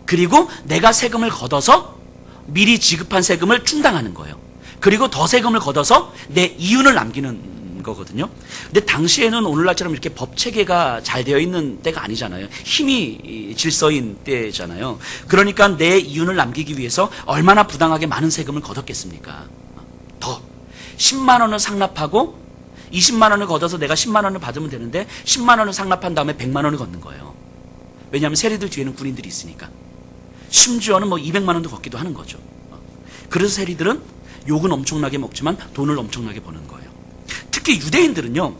그리고 내가 세금을 걷어서 미리 지급한 세금을 충당하는 거예요. 그리고 더 세금을 걷어서 내 이윤을 남기는 거거든요. 근데 당시에는 오늘날처럼 이렇게 법 체계가 잘 되어 있는 때가 아니잖아요. 힘이 질서인 때잖아요. 그러니까 내 이윤을 남기기 위해서 얼마나 부당하게 많은 세금을 걷었겠습니까? 더 10만 원을 상납하고 20만 원을 걷어서 내가 10만 원을 받으면 되는데 10만 원을 상납한 다음에 100만 원을 걷는 거예요. 왜냐하면 세리들 뒤에는 군인들이 있으니까. 심지어는 뭐 200만 원도 걷기도 하는 거죠. 그래서 세리들은 욕은 엄청나게 먹지만 돈을 엄청나게 버는 거예요. 특히 유대인들은요,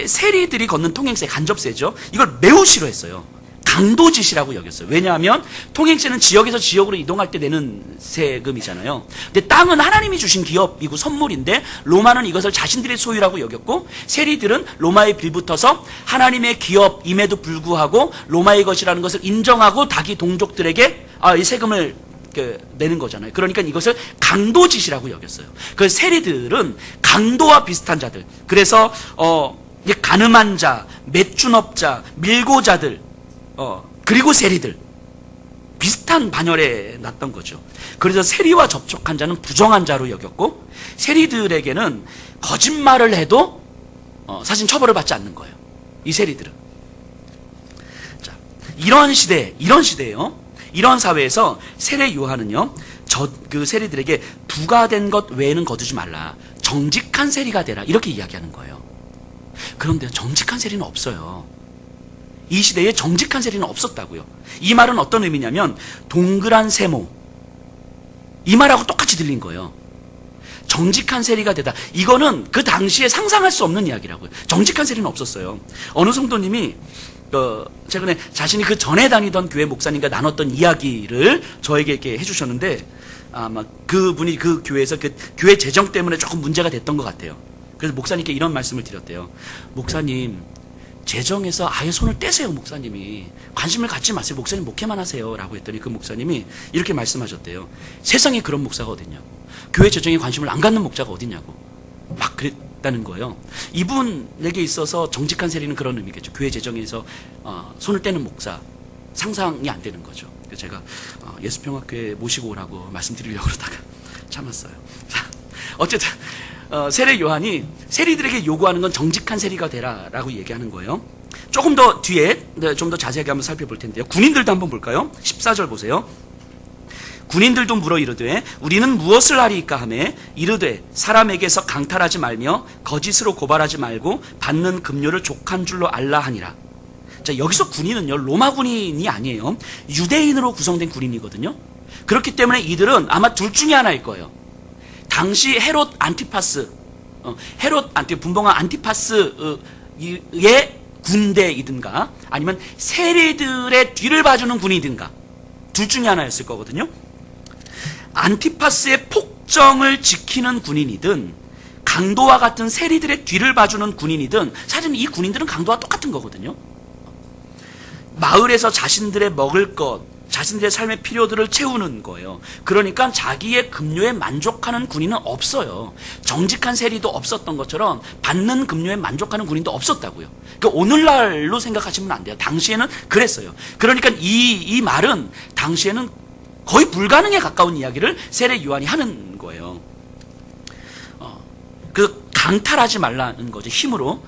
세리들이 걷는 통행세, 간접세죠. 이걸 매우 싫어했어요. 강도짓이라고 여겼어요. 왜냐하면 통행세는 지역에서 지역으로 이동할 때 내는 세금이잖아요. 근데 땅은 하나님이 주신 기업이고 선물인데 로마는 이것을 자신들의 소유라고 여겼고, 세리들은 로마에 빌붙어서 하나님의 기업임에도 불구하고 로마의 것이라는 것을 인정하고 자기 동족들에게 이 세금을 내는 거잖아요. 그러니까 이것을 강도짓이라고 여겼어요. 그 세리들은 강도와 비슷한 자들. 그래서 가늠한 자, 매춘업자, 밀고자들, 그리고 세리들, 비슷한 반열에 놨던 거죠. 그래서 세리와 접촉한 자는 부정한 자로 여겼고, 세리들에게는 거짓말을 해도 사실 처벌을 받지 않는 거예요. 이 세리들은. 자, 이런 시대예요. 이런 사회에서 세례 요한은요, 그 세리들에게 부과된 것 외에는 거두지 말라, 정직한 세리가 되라, 이렇게 이야기하는 거예요. 그런데 정직한 세리는 없어요. 이 시대에 정직한 세리는 없었다고요. 이 말은 어떤 의미냐면 동그란 세모, 이 말하고 똑같이 들린 거예요. 정직한 세리가 되다. 이거는 그 당시에 상상할 수 없는 이야기라고요. 정직한 세리는 없었어요. 어느 성도님이 최근에 자신이 그 전에 다니던 교회 목사님과 나눴던 이야기를 저에게 이렇게 해주셨는데, 아마 그분이 그 교회에서 그 교회 재정 때문에 조금 문제가 됐던 것 같아요. 그래서 목사님께 이런 말씀을 드렸대요. 목사님, 재정에서 아예 손을 떼세요. 목사님이 관심을 갖지 마세요. 목사님 목회만 하세요 라고 했더니 그 목사님이 이렇게 말씀하셨대요. 세상에 그런 목사가 어딨냐고, 교회 재정에 관심을 안 갖는 목자가 어딨냐고 막 그랬다는 거예요. 이분에게 있어서 정직한 세리는 그런 의미겠죠. 교회 재정에서 손을 떼는 목사, 상상이 안 되는 거죠. 그래서 제가 예수평화교회 모시고 오라고 말씀드리려고 그러다가 참았어요. 자, 어쨌든 세례 요한이 세리들에게 요구하는 건 정직한 세리가 되라라고 얘기하는 거예요. 조금 더 뒤에 좀 더 자세하게 한번 살펴볼 텐데요. 군인들도 한번 볼까요? 14절 보세요. 군인들도 물어 이르되 우리는 무엇을 하리이까 하매 이르되 사람에게서 강탈하지 말며 거짓으로 고발하지 말고 받는 급료를 족한 줄로 알라 하니라. 자, 여기서 군인은요, 로마 군인이 아니에요. 유대인으로 구성된 군인이거든요. 그렇기 때문에 이들은 아마 둘 중에 하나일 거예요. 당시 헤롯 안티파스, 분봉왕 안티파스의 군대이든가 아니면 세리들의 뒤를 봐주는 군이든가 둘 중에 하나였을 거거든요. 안티파스의 폭정을 지키는 군인이든 강도와 같은 세리들의 뒤를 봐주는 군인이든 사실 이 군인들은 강도와 똑같은 거거든요. 마을에서 자신들의 먹을 것, 자신들의 삶의 필요들을 채우는 거예요. 그러니까 자기의 급료에 만족하는 군인은 없어요. 정직한 세리도 없었던 것처럼 받는 급료에 만족하는 군인도 없었다고요. 그러니까 오늘날로 생각하시면 안 돼요. 당시에는 그랬어요. 그러니까 이 말은 당시에는 거의 불가능에 가까운 이야기를 세례 요한이 하는 거예요. 그 강탈하지 말라는 거죠. 힘으로.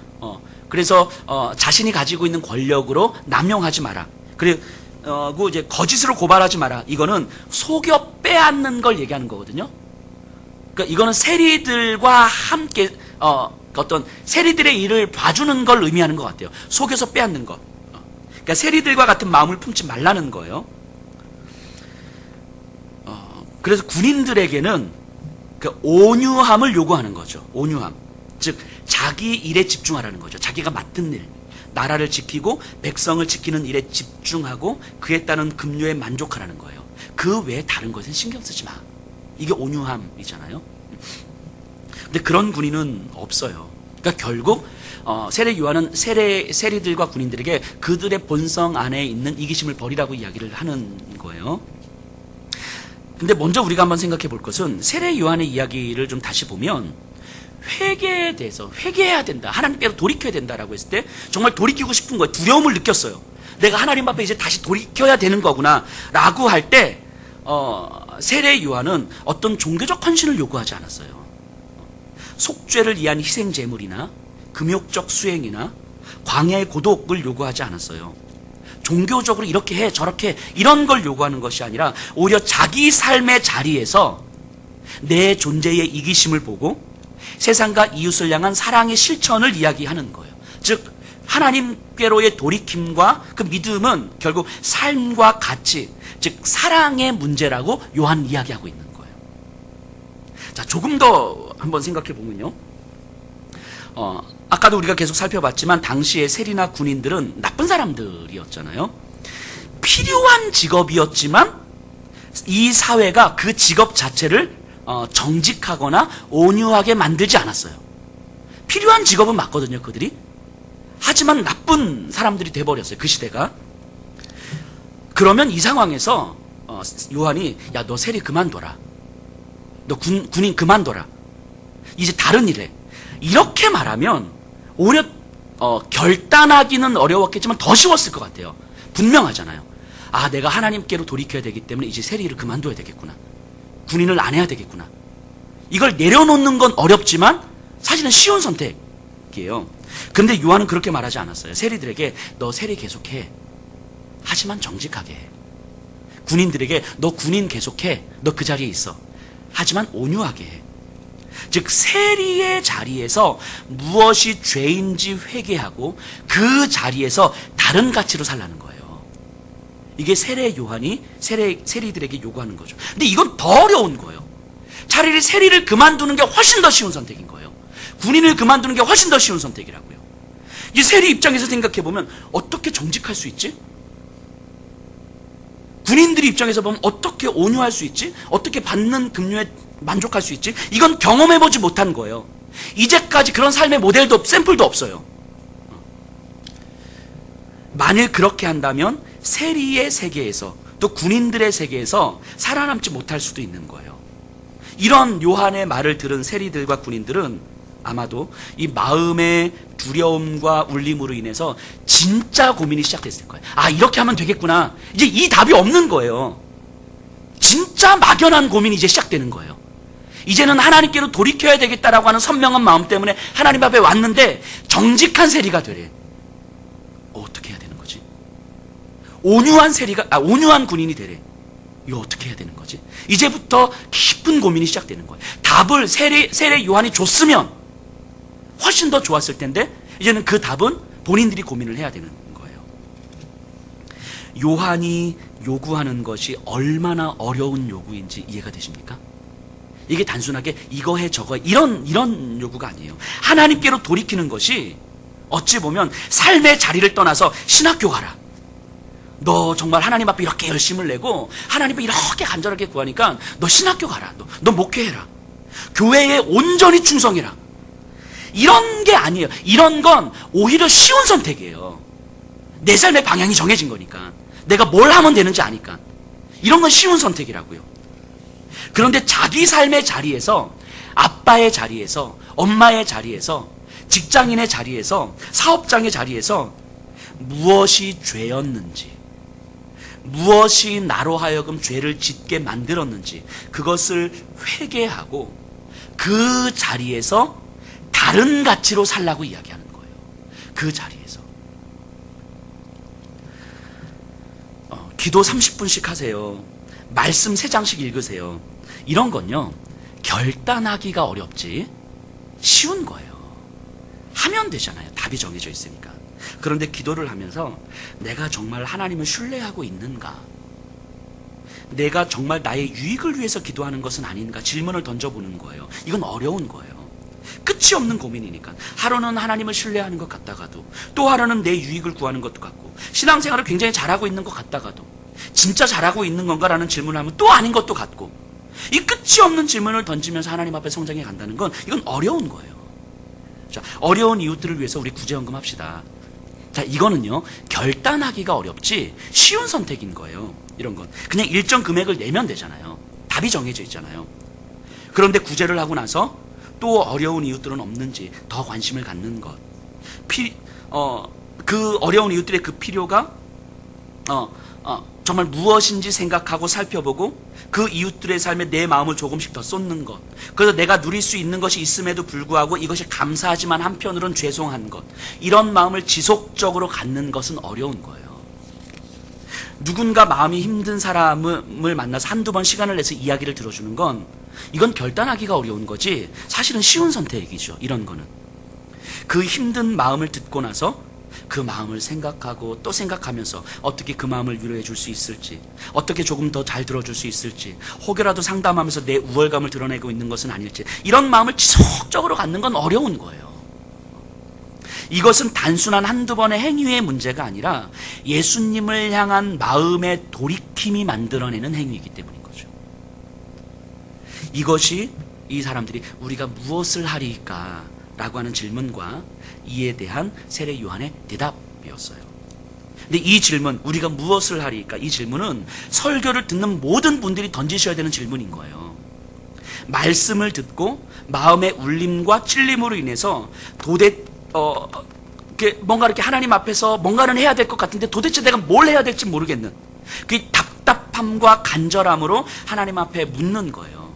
그래서 자신이 가지고 있는 권력으로 남용하지 마라. 그리고 이제 거짓으로 고발하지 마라. 이거는 속여 빼앗는 걸 얘기하는 거거든요. 그러니까 이거는 세리들과 함께 어떤 세리들의 일을 봐주는 걸 의미하는 것 같아요. 속여서 빼앗는 것. 그러니까 세리들과 같은 마음을 품지 말라는 거예요. 그래서 군인들에게는 그 온유함을 요구하는 거죠. 온유함. 즉 자기 일에 집중하라는 거죠. 자기가 맡은 일, 나라를 지키고 백성을 지키는 일에 집중하고 그에 따른 급료에 만족하라는 거예요. 그 외에 다른 것은 신경 쓰지 마. 이게 온유함이잖아요. 근데 그런 군인은 없어요. 그러니까 결국 세례 요한은 세리들과 군인들에게 그들의 본성 안에 있는 이기심을 버리라고 이야기를 하는 거예요. 근데 먼저 우리가 한번 생각해 볼 것은 세례 요한의 이야기를 좀 다시 보면 회개에 대해서 회개해야 된다. 하나님께로 돌이켜야 된다라고 했을 때 정말 돌이키고 싶은 거예요. 두려움을 느꼈어요. 내가 하나님 앞에 이제 다시 돌이켜야 되는 거구나 라고 할 때 세례 요한은 어떤 종교적 헌신을 요구하지 않았어요. 속죄를 위한 희생 제물이나 금욕적 수행이나 광야의 고독을 요구하지 않았어요. 종교적으로 이렇게 해 저렇게 해 이런 걸 요구하는 것이 아니라 오히려 자기 삶의 자리에서 내 존재의 이기심을 보고 세상과 이웃을 향한 사랑의 실천을 이야기하는 거예요. 즉 하나님께로의 돌이킴과 그 믿음은 결국 삶과 가치, 즉 사랑의 문제라고 요한 이야기하고 있는 거예요. 자, 조금 더 한번 생각해 보면요. 아까도 우리가 계속 살펴봤지만 당시의 세리나 군인들은 나쁜 사람들이었잖아요. 필요한 직업이었지만 이 사회가 그 직업 자체를 정직하거나 온유하게 만들지 않았어요. 필요한 직업은 맞거든요, 그들이. 하지만 나쁜 사람들이 돼버렸어요, 그 시대가. 그러면 이 상황에서 요한이 야, 너 세리 그만둬라. 너 군인 그만둬라. 이제 다른 일 해. 이렇게 말하면 오히려 결단하기는 어려웠겠지만 더 쉬웠을 것 같아요. 분명하잖아요. 아, 내가 하나님께로 돌이켜야 되기 때문에 이제 세리를 그만둬야 되겠구나. 군인을 안 해야 되겠구나. 이걸 내려놓는 건 어렵지만 사실은 쉬운 선택이에요. 근데 요한은 그렇게 말하지 않았어요. 세리들에게 너 세리 계속해. 하지만 정직하게 해. 군인들에게 너 군인 계속해. 너 그 자리에 있어. 하지만 온유하게 해. 즉 세리의 자리에서 무엇이 죄인지 회개하고 그 자리에서 다른 가치로 살라는 거예요. 이게 세례 요한이 세리들에게 요구하는 거죠. 근데 이건 더 어려운 거예요. 차라리 세리를 그만두는 게 훨씬 더 쉬운 선택인 거예요. 군인을 그만두는 게 훨씬 더 쉬운 선택이라고요. 이 세리 입장에서 생각해 보면 어떻게 정직할 수 있지? 군인들의 입장에서 보면 어떻게 온유할 수 있지? 어떻게 받는 급료에 만족할 수 있지? 이건 경험해보지 못한 거예요. 이제까지 그런 삶의 모델도 샘플도 없어요. 만일 그렇게 한다면 세리의 세계에서 또 군인들의 세계에서 살아남지 못할 수도 있는 거예요. 이런 요한의 말을 들은 세리들과 군인들은 아마도 이 마음의 두려움과 울림으로 인해서 진짜 고민이 시작됐을 거예요. 아, 이렇게 하면 되겠구나. 이제 이 답이 없는 거예요. 진짜 막연한 고민이 이제 시작되는 거예요. 이제는 하나님께로 돌이켜야 되겠다라고 하는 선명한 마음 때문에 하나님 앞에 왔는데 정직한 세리가 되래. 어떻게 해야 되는 거지? 온유한 군인이 되래. 이거 어떻게 해야 되는 거지? 이제부터 깊은 고민이 시작되는 거예요. 답을 세례 요한이 줬으면 훨씬 더 좋았을 텐데 이제는 그 답은 본인들이 고민을 해야 되는 거예요. 요한이 요구하는 것이 얼마나 어려운 요구인지 이해가 되십니까? 이게 단순하게 이거 해 저거 해 이런 요구가 아니에요. 하나님께로 돌이키는 것이 어찌 보면 삶의 자리를 떠나서 신학교 가라. 너 정말 하나님 앞에 이렇게 열심을 내고 하나님 앞에 이렇게 간절하게 구하니까 너 신학교 가라. 너 목회해라. 교회에 온전히 충성해라. 이런 게 아니에요. 이런 건 오히려 쉬운 선택이에요. 내 삶의 방향이 정해진 거니까. 내가 뭘 하면 되는지 아니까. 이런 건 쉬운 선택이라고요. 그런데 자기 삶의 자리에서, 아빠의 자리에서, 엄마의 자리에서, 직장인의 자리에서, 사업장의 자리에서 무엇이 죄였는지, 무엇이 나로 하여금 죄를 짓게 만들었는지 그것을 회개하고 그 자리에서 다른 가치로 살라고 이야기하는 거예요. 그 자리에서. 기도 30분씩 하세요. 말씀 3장씩 읽으세요. 이런 건요, 결단하기가 어렵지 쉬운 거예요. 하면 되잖아요. 답이 정해져 있으니까. 그런데 기도를 하면서 내가 정말 하나님을 신뢰하고 있는가? 내가 정말 나의 유익을 위해서 기도하는 것은 아닌가? 질문을 던져보는 거예요. 이건 어려운 거예요. 끝이 없는 고민이니까. 하루는 하나님을 신뢰하는 것 같다가도, 또 하루는 내 유익을 구하는 것도 같고, 신앙생활을 굉장히 잘하고 있는 것 같다가도 진짜 잘하고 있는 건가라는 질문을 하면 또 아닌 것도 같고, 이 끝이 없는 질문을 던지면서 하나님 앞에 성장해 간다는 건 이건 어려운 거예요. 자, 어려운 이웃들을 위해서 우리 구제헌금 합시다. 자, 이거는요, 결단하기가 어렵지 쉬운 선택인 거예요. 이런 건 그냥 일정 금액을 내면 되잖아요. 답이 정해져 있잖아요. 그런데 구제를 하고 나서 또 어려운 이웃들은 없는지 더 관심을 갖는 것, 그 어려운 이웃들의 그 필요가 정말 무엇인지 생각하고 살펴보고 그 이웃들의 삶에 내 마음을 조금씩 더 쏟는 것, 그래서 내가 누릴 수 있는 것이 있음에도 불구하고 이것이 감사하지만 한편으로는 죄송한 것, 이런 마음을 지속적으로 갖는 것은 어려운 거예요. 누군가 마음이 힘든 사람을 만나서 한두 번 시간을 내서 이야기를 들어주는 건, 이건 결단하기가 어려운 거지 사실은 쉬운 선택이죠. 이런 거는 그 힘든 마음을 듣고 나서 그 마음을 생각하고 또 생각하면서 어떻게 그 마음을 위로해 줄 수 있을지, 어떻게 조금 더 잘 들어줄 수 있을지, 혹여라도 상담하면서 내 우월감을 드러내고 있는 것은 아닐지, 이런 마음을 지속적으로 갖는 건 어려운 거예요. 이것은 단순한 한두 번의 행위의 문제가 아니라 예수님을 향한 마음의 돌이킴이 만들어내는 행위이기 때문인 거죠. 이것이 이 사람들이 우리가 무엇을 하리까? 라고 하는 질문과 이에 대한 세례 요한의 대답이었어요. 근데 이 질문, 우리가 무엇을 하리까? 이 질문은 설교를 듣는 모든 분들이 던지셔야 되는 질문인 거예요. 말씀을 듣고 마음의 울림과 찔림으로 인해서 뭔가 이렇게 하나님 앞에서 뭔가는 해야 될 것 같은데 도대체 내가 뭘 해야 될지 모르겠는 그 답답함과 간절함으로 하나님 앞에 묻는 거예요.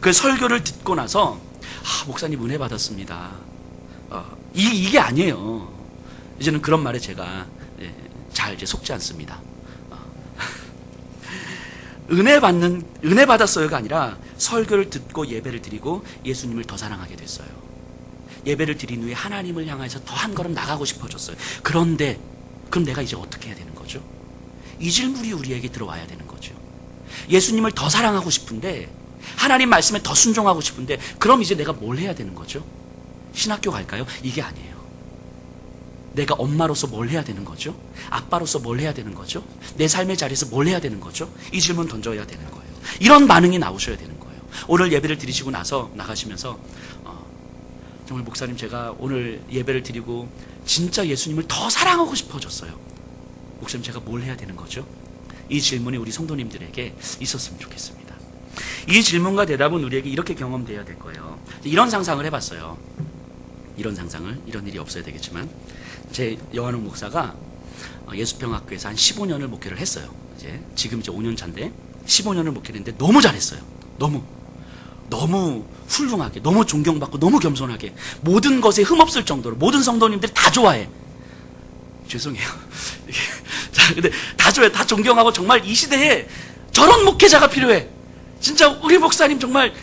그 설교를 듣고 나서 목사님 은혜 받았습니다. 이게 아니에요. 이제는 그런 말에 제가 잘 속지 않습니다. 은혜 받았어요가 아니라 설교를 듣고 예배를 드리고 예수님을 더 사랑하게 됐어요. 예배를 드린 후에 하나님을 향해서 더 한 걸음 나가고 싶어졌어요. 그런데 그럼 내가 이제 어떻게 해야 되는 거죠? 이 질문이 우리에게 들어와야 되는 거죠. 예수님을 더 사랑하고 싶은데, 하나님 말씀에 더 순종하고 싶은데, 그럼 이제 내가 뭘 해야 되는 거죠? 신학교 갈까요? 이게 아니에요. 내가 엄마로서 뭘 해야 되는 거죠? 아빠로서 뭘 해야 되는 거죠? 내 삶의 자리에서 뭘 해야 되는 거죠? 이 질문 던져야 되는 거예요. 이런 반응이 나오셔야 되는 거예요. 오늘 예배를 드리시고 나서 나가시면서 정말 목사님, 제가 오늘 예배를 드리고 진짜 예수님을 더 사랑하고 싶어졌어요. 목사님, 제가 뭘 해야 되는 거죠? 이 질문이 우리 성도님들에게 있었으면 좋겠습니다. 이 질문과 대답은 우리에게 이렇게 경험되어야 될 거예요. 이런 상상을 해봤어요. 이런 일이 없어야 되겠지만, 제 여한웅 목사가 예수평학교에서 한 15년을 목회를 했어요. 지금 이제 5년 차인데 15년을 목회를 했는데 너무 잘했어요. 너무 훌륭하게, 너무 존경받고, 너무 겸손하게, 모든 것에 흠없을 정도로 모든 성도님들이 다 좋아해. 죄송해요. 자, 근데 다 좋아해, 다 존경하고, 정말 이 시대에 저런 목회자가 필요해. 진짜 우리 목사님 정말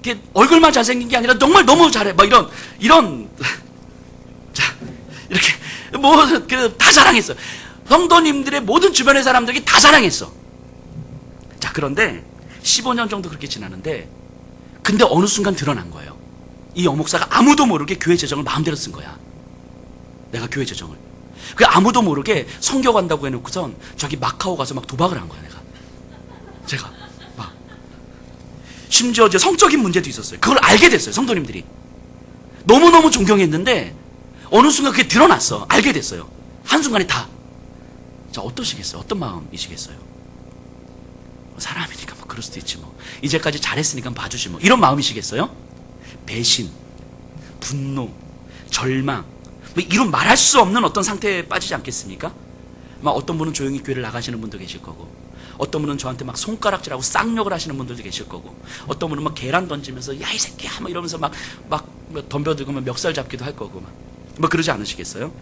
이렇게 얼굴만 잘생긴 게 아니라 정말 너무 잘해. 이런 자, 이렇게 다 자랑했어. 성도님들의 모든 주변의 사람들이 다 자랑했어. 자, 그런데 15년 정도 그렇게 지났는데, 근데 어느 순간 드러난 거예요. 이 여목사가 아무도 모르게 교회 재정을 마음대로 쓴 거야. 내가 교회 재정을. 그 아무도 모르게 선교 간다고 해놓고선 저기 마카오 가서 막 도박을 한 거야, 제가 막. 심지어 이제 성적인 문제도 있었어요. 그걸 알게 됐어요, 성도님들이. 너무너무 존경했는데 어느 순간 그게 드러났어. 알게 됐어요. 한순간에 다. 자, 어떠시겠어요? 어떤 마음이시겠어요? 사람이니까 뭐 그럴 수도 있지 뭐. 이제까지 잘했으니까 봐주지 뭐. 이런 마음이시겠어요? 배신, 분노, 절망, 뭐 이런 말할 수 없는 어떤 상태에 빠지지 않겠습니까? 막 어떤 분은 조용히 교회를 나가시는 분도 계실 거고, 어떤 분은 저한테 막 손가락질하고 쌍욕을 하시는 분들도 계실 거고, 어떤 분은 막 계란 던지면서 야 이 새끼야 막 이러면서 막 덤벼들고 막 멱살 잡기도 할 거고 뭐 그러지 않으시겠어요?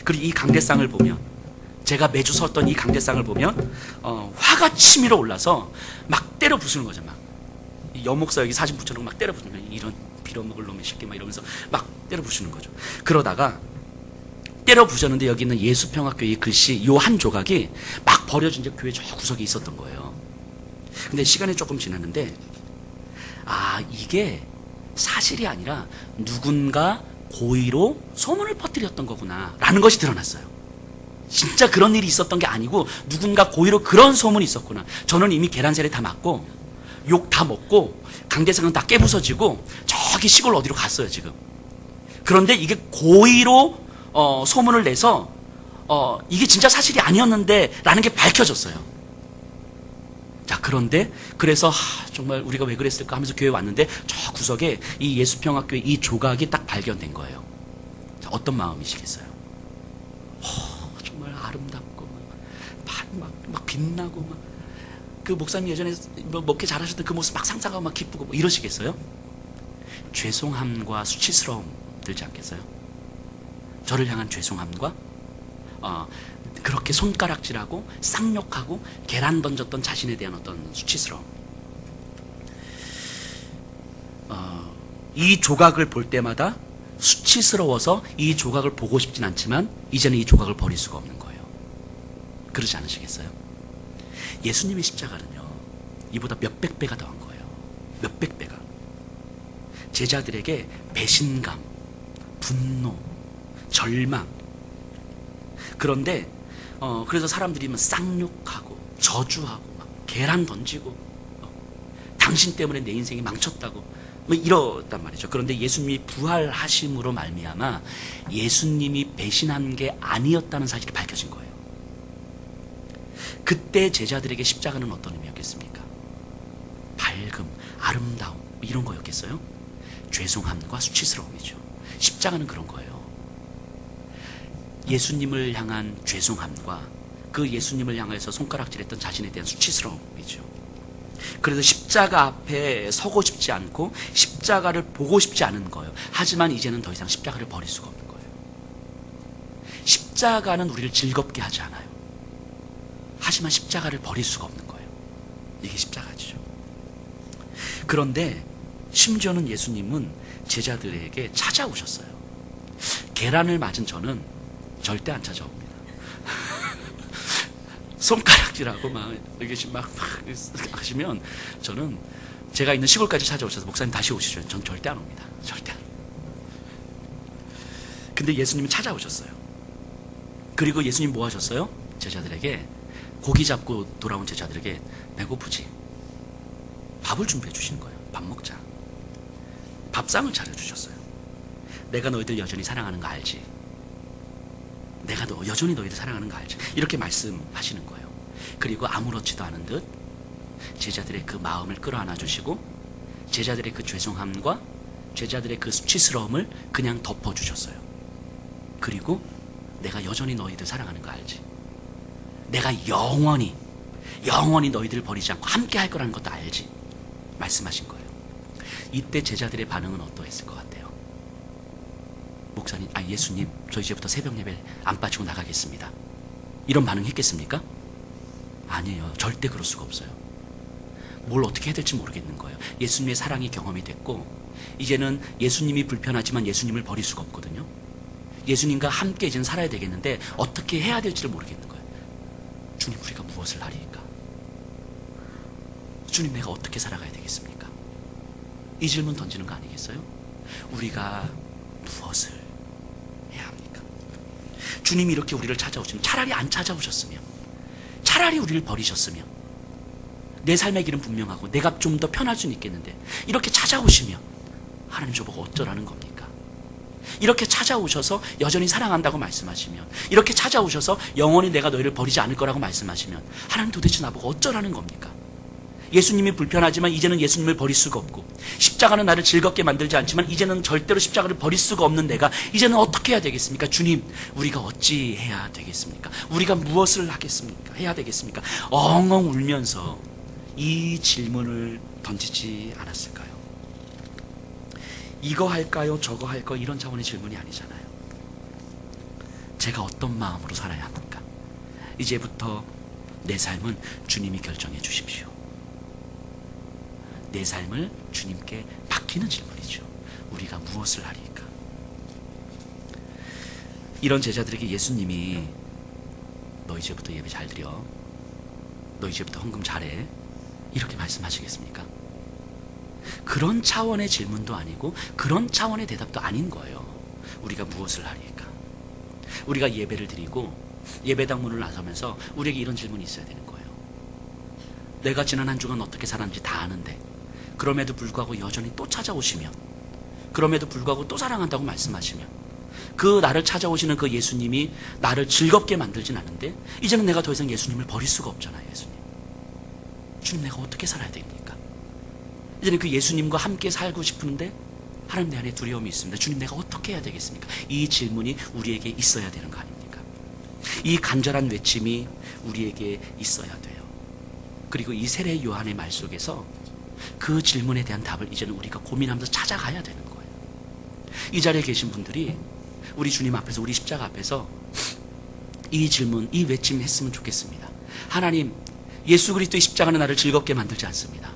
그리고 이 강대상을 보면, 제가 매주 섰던 이 강대상을 보면 화가 치밀어 올라서 막 때려 부수는 거죠. 막 여목사 여기 사진 붙여놓고 막 때려 부수는, 이런 빌어먹을 놈의 새끼 막 이러면서 막 때려 부수는 거죠. 그러다가 때려 부셨는데 여기 있는 예수평화교회 글씨 요 한 조각이 막 버려진 게 교회 저 구석에 있었던 거예요. 근데 시간이 조금 지났는데, 아, 이게 사실이 아니라 누군가 고의로 소문을 퍼뜨렸던 거구나 라는 것이 드러났어요. 진짜 그런 일이 있었던 게 아니고 누군가 고의로 그런 소문이 있었구나. 저는 이미 계란세례 다 맞고 욕 다 먹고 강대상은 다 깨부서지고 저기 시골 어디로 갔어요 지금. 그런데 이게 고의로 소문을 내서 이게 진짜 사실이 아니었는데 라는 게 밝혀졌어요. 자, 그런데 그래서 정말 우리가 왜 그랬을까 하면서 교회 왔는데 저 구석에 이 예수평화교회 이 조각이 딱 발견된 거예요. 자, 어떤 마음이시겠어요? 정말 아름답고 막 빛나고 막 그 목사님 예전에 뭐 목회 잘하셨던 그 모습 막 상상하고 막 기쁘고 뭐 이러시겠어요? 죄송함과 수치스러움 들지 않겠어요? 저를 향한 죄송함과 그렇게 손가락질하고 쌍욕하고 계란 던졌던 자신에 대한 어떤 수치스러움. 이 조각을 볼 때마다 수치스러워서 이 조각을 보고 싶진 않지만 이제는 이 조각을 버릴 수가 없는 거예요. 그러지 않으시겠어요? 예수님의 십자가는요, 이보다 몇백 배가 더한 거예요. 몇백 배가. 제자들에게 배신감, 분노, 절망. 그런데 그래서 사람들이 막 쌍욕하고 저주하고 막 계란 던지고 당신 때문에 내 인생이 망쳤다고 뭐 이러단 말이죠. 그런데 예수님이 부활하심으로 말미암아 예수님이 배신한 게 아니었다는 사실이 밝혀진 거예요. 그때 제자들에게 십자가는 어떤 의미였겠습니까? 밝음, 아름다움 이런 거였겠어요? 죄송함과 수치스러움이죠. 십자가는 그런 거예요. 예수님을 향한 죄송함과 그 예수님을 향해서 손가락질했던 자신에 대한 수치스러움이죠. 그래서 십자가 앞에 서고 싶지 않고 십자가를 보고 싶지 않은 거예요. 하지만 이제는 더 이상 십자가를 버릴 수가 없는 거예요. 십자가는 우리를 즐겁게 하지 않아요. 하지만 십자가를 버릴 수가 없는 거예요. 이게 십자가죠. 그런데 심지어는 예수님은 제자들에게 찾아오셨어요. 계란을 맞은 저는 절대 안 찾아옵니다. 손가락질하고 막 이렇게 막 하시면 저는 제가 있는 시골까지 찾아오셔서 목사님 다시 오시죠. 전 절대 안 옵니다. 절대 안. 근데 예수님은 찾아오셨어요. 그리고 예수님 뭐 하셨어요? 제자들에게, 고기 잡고 돌아온 제자들에게 배고프지? 밥을 준비해 주신 거예요. 밥 먹자. 밥상을 차려주셨어요. 내가 너희들 여전히 사랑하는 거 알지? 내가 여전히 너희들 사랑하는 거 알지? 이렇게 말씀하시는 거예요. 그리고 아무렇지도 않은 듯 제자들의 그 마음을 끌어안아 주시고 제자들의 그 죄송함과 제자들의 그 수치스러움을 그냥 덮어주셨어요. 그리고 내가 여전히 너희들 사랑하는 거 알지? 내가 영원히 너희들을 버리지 않고 함께 할 거라는 것도 알지? 말씀하신 거예요. 이때 제자들의 반응은 어떠했을 것 같아요? 목사님, 예수님, 저 이제부터 새벽 예배 안 빠지고 나가겠습니다. 이런 반응 했겠습니까? 아니에요. 절대 그럴 수가 없어요. 뭘 어떻게 해야 될지 모르겠는 거예요. 예수님의 사랑이 경험이 됐고 이제는 예수님이 불편하지만 예수님을 버릴 수가 없거든요. 예수님과 함께 이제는 살아야 되겠는데 어떻게 해야 될지를 모르겠는 거예요. 주님, 우리가 무엇을 하리까? 주님, 내가 어떻게 살아가야 되겠습니까? 이 질문 던지는 거 아니겠어요? 우리가 무엇을 해야 합니까? 주님이 이렇게 우리를 찾아오시면, 차라리 안 찾아오셨으면, 차라리 우리를 버리셨으면 내 삶의 길은 분명하고 내가 좀 더 편할 수는 있겠는데 이렇게 찾아오시면 하나님 저보고 어쩌라는 겁니까? 이렇게 찾아오셔서 여전히 사랑한다고 말씀하시면, 이렇게 찾아오셔서 영원히 내가 너희를 버리지 않을 거라고 말씀하시면, 하나님 도대체 나보고 어쩌라는 겁니까? 예수님이 불편하지만 이제는 예수님을 버릴 수가 없고, 십자가는 나를 즐겁게 만들지 않지만 이제는 절대로 십자가를 버릴 수가 없는 내가 이제는 어떻게 해야 되겠습니까? 주님, 우리가 어찌 해야 되겠습니까? 우리가 무엇을 하겠습니까? 해야 되겠습니까? 엉엉 울면서 이 질문을 던지지 않았을까요? 이거 할까요? 저거 할까요? 이런 차원의 질문이 아니잖아요. 제가 어떤 마음으로 살아야 합니까? 이제부터 내 삶은 주님이 결정해 주십시오. 내 삶을 주님께 맡기는 질문이죠. 우리가 무엇을 하리까? 이런 제자들에게 예수님이 너 이제부터 예배 잘 드려, 너 이제부터 헌금 잘해, 이렇게 말씀하시겠습니까? 그런 차원의 질문도 아니고 그런 차원의 대답도 아닌 거예요. 우리가 무엇을 하리까? 우리가 예배를 드리고 예배당 문을 나서면서 우리에게 이런 질문이 있어야 되는 거예요. 내가 지난 한 주간 어떻게 살았는지 다 아는데 그럼에도 불구하고 여전히 또 찾아오시며, 그럼에도 불구하고 또 사랑한다고 말씀하시며, 그 나를 찾아오시는 그 예수님이 나를 즐겁게 만들진 않는데 이제는 내가 더 이상 예수님을 버릴 수가 없잖아요. 예수님, 주님, 내가 어떻게 살아야 됩니까? 이제는 그 예수님과 함께 살고 싶은데 하나님, 내 안에 두려움이 있습니다. 주님, 내가 어떻게 해야 되겠습니까? 이 질문이 우리에게 있어야 되는 거 아닙니까? 이 간절한 외침이 우리에게 있어야 돼요. 그리고 이 세례 요한의 말 속에서 그 질문에 대한 답을 이제는 우리가 고민하면서 찾아가야 되는 거예요. 이 자리에 계신 분들이 우리 주님 앞에서, 우리 십자가 앞에서 이 질문, 이 외침 했으면 좋겠습니다. 하나님, 예수 그리스도의 십자가는 나를 즐겁게 만들지 않습니다.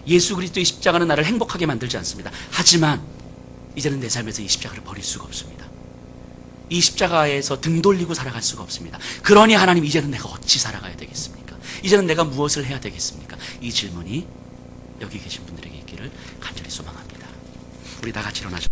예수 그리스도의 십자가는 나를 행복하게 만들지 않습니다. 하지만 이제는 내 삶에서 이 십자가를 버릴 수가 없습니다. 이 십자가에서 등 돌리고 살아갈 수가 없습니다. 그러니 하나님, 이제는 내가 어찌 살아가야 되겠습니까? 이제는 내가 무엇을 해야 되겠습니까? 이 질문이 여기 계신 분들에게 있기를 간절히 소망합니다. 우리 다 같이 일어나죠.